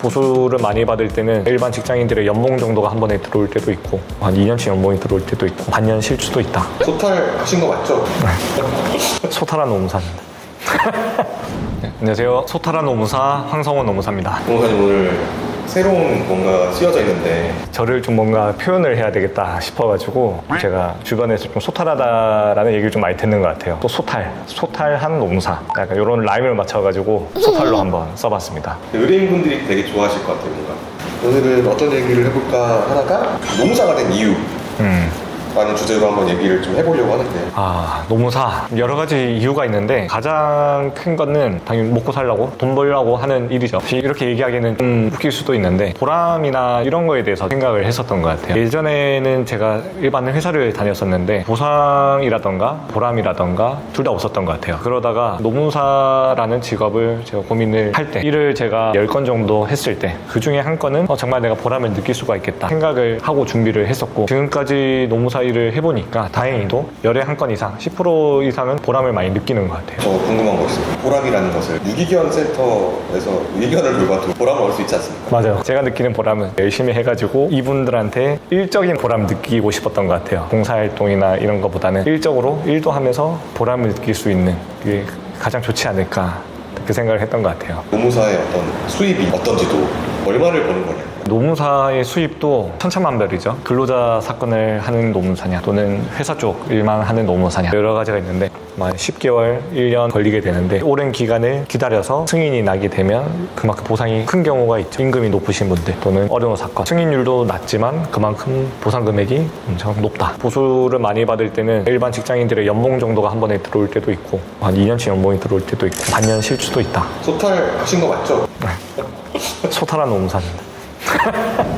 보수를 많이 받을 때는 일반 직장인들의 연봉 정도가 한 번에 들어올 때도 있고 한 2년치 연봉이 들어올 때도 있고 반년 쉴 수도 있다. 소탈 하신 거 맞죠? 소탈한 노무사입니다. 네, 안녕하세요. 소탈한 노무사 황성원 노무사입니다. 노무사님 오늘 새로운 뭔가 쓰여져 있는데 저를 좀 뭔가 표현을 해야 되겠다 싶어가지고 제가 주변에서 좀 소탈하다라는 얘기를 좀 많이 듣는 것 같아요. 또 소탈한 노무사 약간 이런 라임을 맞춰가지고 소탈로 한번 써봤습니다. 의뢰인분들이 되게 좋아하실 것 같아요. 뭔가 오늘은 어떤 얘기를 해볼까 하다가 노무사가 된 이유 라는 주제로 한번 얘기를 좀 해보려고 하는데 노무사 여러 가지 이유가 있는데 가장 큰 거는 당연히 먹고 살려고 돈 벌려고 하는 일이죠. 이렇게 얘기하기는 좀 웃길 수도 있는데 보람이나 이런 거에 대해서 생각을 했었던 것 같아요. 예전에는 제가 일반 회사를 다녔었는데 보상이라던가 보람이라던가 둘 다 없었던 것 같아요. 그러다가 노무사라는 직업을 제가 고민을 할 때 일을 제가 10건 정도 했을 때 그 중에 한 건은 정말 내가 보람을 느낄 수가 있겠다 생각을 하고 준비를 했었고 지금까지 노무사 일을 해보니까 다행히도 열에 한 건 이상 10% 이상은 보람을 많이 느끼는 것 같아요. 저 궁금한 거 있어요. 보람이라는 것을 유기견 센터에서 유기견을 돌봐도 보람을 얻을 수 있지 않습니까? 맞아요. 제가 느끼는 보람은 열심히 해가지고 이분들한테 일적인 보람 느끼고 싶었던 것 같아요. 봉사활동이나 이런 것보다는 일적으로 일도 하면서 보람을 느낄 수 있는 게 가장 좋지 않을까 그 생각을 했던 것 같아요. 노무사의 어떤 수입이 어떤지도 얼마를 버는 거냐. 노무사의 수입도 천차만별이죠. 근로자 사건을 하는 노무사냐 또는 회사 쪽 일만 하는 노무사냐 여러 가지가 있는데 10개월, 1년 걸리게 되는데 오랜 기간을 기다려서 승인이 나게 되면 그만큼 보상이 큰 경우가 있죠. 임금이 높으신 분들 또는 어려운 사건 승인율도 낮지만 그만큼 보상 금액이 엄청 높다. 보수를 많이 받을 때는 일반 직장인들의 연봉 정도가 한 번에 들어올 때도 있고 한 2년치 연봉이 들어올 때도 있고 반년 쉴 수도 있다. 소탈 하신 거 맞죠? 소탈한 노무사입니다.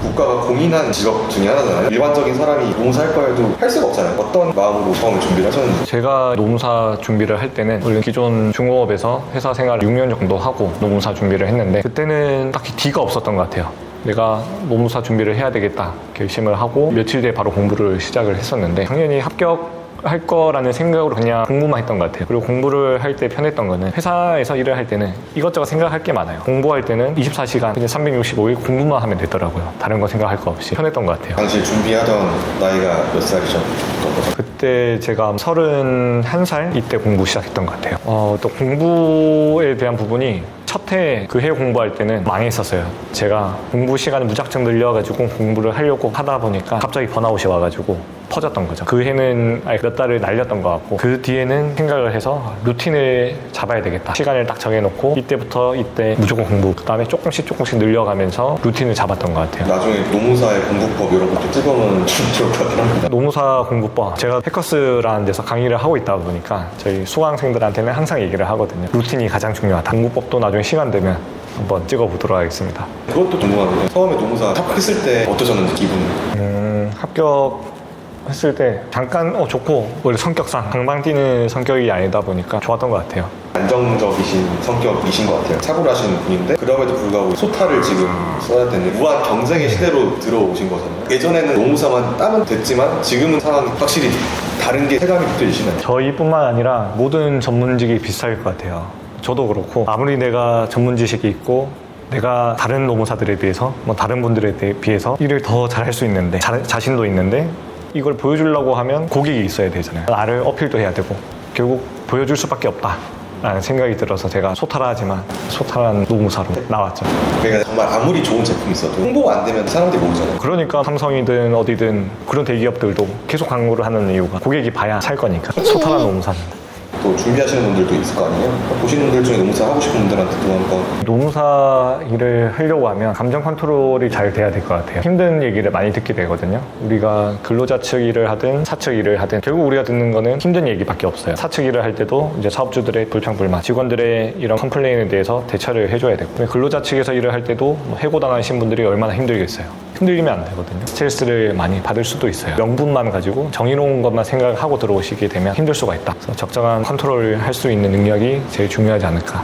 국가가 공인한 직업 중에 하나잖아요. 일반적인 사람이 노무사 할 거에도 할 수가 없잖아요. 어떤 마음으로 처음에 준비를 하셨는지. 제가 노무사 준비를 할 때는 원래 기존 중공업에서 회사 생활 6년 정도 하고 노무사 준비를 했는데 그때는 딱히 D가 없었던 것 같아요. 내가 노무사 준비를 해야 되겠다 결심을 하고 며칠 뒤에 바로 공부를 시작을 했었는데 당연히 합격할 거라는 생각으로 그냥 공부만 했던 것 같아요. 그리고 공부를 할 때 편했던 거는 회사에서 일을 할 때는 이것저것 생각할 게 많아요. 공부할 때는 24시간 그냥 365일 공부만 하면 되더라고요. 다른 거 생각할 거 없이 편했던 것 같아요. 당시 준비하던 나이가 몇 살이셨던 거죠? 그때 제가 31살 이때 공부 시작했던 것 같아요. 또 공부에 대한 부분이 첫 해 그 해 공부할 때는 망했었어요. 제가 공부 시간을 무작정 늘려가지고 공부를 하려고 하다 보니까 갑자기 번아웃이 와가지고 퍼졌던 거죠. 그 해는 몇 달을 날렸던 것 같고 그 뒤에는 생각을 해서 루틴을 잡아야 되겠다. 시간을 딱 정해놓고 이때부터 이때 무조건 공부 그 다음에 조금씩 늘려가면서 루틴을 잡았던 것 같아요. 나중에 노무사의 공부법 이런 것도 찍어놓으면 좀 좋을 것 같아요. 노무사 공부법 제가 패커스라는 데서 강의를 하고 있다 보니까 저희 수강생들한테는 항상 얘기를 하거든요. 루틴이 가장 중요하다. 공부법도 나중에 시간 되면 한번 찍어보도록 하겠습니다. 그것도 궁금한데 처음에 노무사 합격했을 때 어떠셨는지 기분이? 합격했을 때 잠깐 좋고 원래 성격상 방방 뛰는 성격이 아니다 보니까 좋았던 것 같아요. 안정적이신 성격이신 것 같아요. 착오하신 분인데 그럼에도 불구하고 소탈을 지금 써야 되는 무한 경쟁의 시대로 들어오신 거잖아요. 예전에는 노무사만 따면 됐지만 지금은 상황이 확실히 다른 게 체감이 느껴지시나요? 저희뿐만 아니라 모든 전문직이 비슷할 것 같아요. 저도 그렇고 아무리 내가 전문 지식이 있고 내가 다른 노무사들에 비해서 다른 분들에 비해서 일을 더 잘할 수 있는데 자신도 있는데 이걸 보여주려고 하면 고객이 있어야 되잖아요. 나를 어필도 해야 되고 결국 보여줄 수밖에 없다 라는 생각이 들어서 제가 소탈하지만 소탈한 노무사로 나왔죠. 그러니까 정말 아무리 좋은 제품이 있어도 홍보가 안 되면 사람들이 모르잖아요. 그러니까 삼성이든 어디든 그런 대기업들도 계속 광고를 하는 이유가 고객이 봐야 살 거니까. 소탈한 노무사입니다. 또 준비하시는 분들도 있을 거 아니에요? 보시는 분들 중에 노무사 하고 싶은 분들한테도 한번. 노무사 일을 하려고 하면 감정 컨트롤이 잘 돼야 될 것 같아요. 힘든 얘기를 많이 듣게 되거든요. 우리가 근로자 측 일을 하든 사측 일을 하든 결국 우리가 듣는 거는 힘든 얘기밖에 없어요. 사측 일을 할 때도 이제 사업주들의 불평불만, 직원들의 이런 컴플레인에 대해서 대처를 해줘야 되고 근로자 측에서 일을 할 때도 해고당하신 분들이 얼마나 힘들겠어요. 흔들리면 안 되거든요. 스트레스를 많이 받을 수도 있어요. 명분만 가지고 정의로운 것만 생각하고 들어오시게 되면 힘들 수가 있다. 그래서 적정한 컨트롤을 할 수 있는 능력이 제일 중요하지 않을까.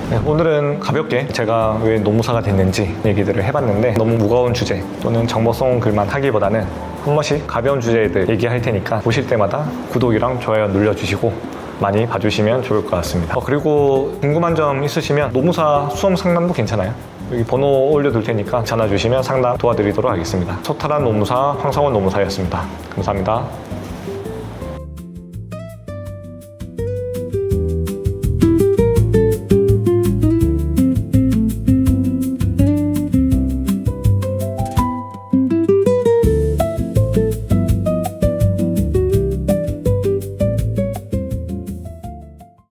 네, 오늘은 가볍게 제가 왜 노무사가 됐는지 얘기들을 해봤는데 너무 무거운 주제 또는 정보성 글만 하기보다는 한 번씩 가벼운 주제들 얘기할 테니까 보실 때마다 구독이랑 좋아요 눌러주시고 많이 봐주시면 좋을 것 같습니다. 그리고 궁금한 점 있으시면 노무사 수험 상담도 괜찮아요. 여기 번호 올려둘 테니까 전화 주시면 상담 도와드리도록 하겠습니다. 소탈한 노무사 황성원 노무사였습니다. 감사합니다.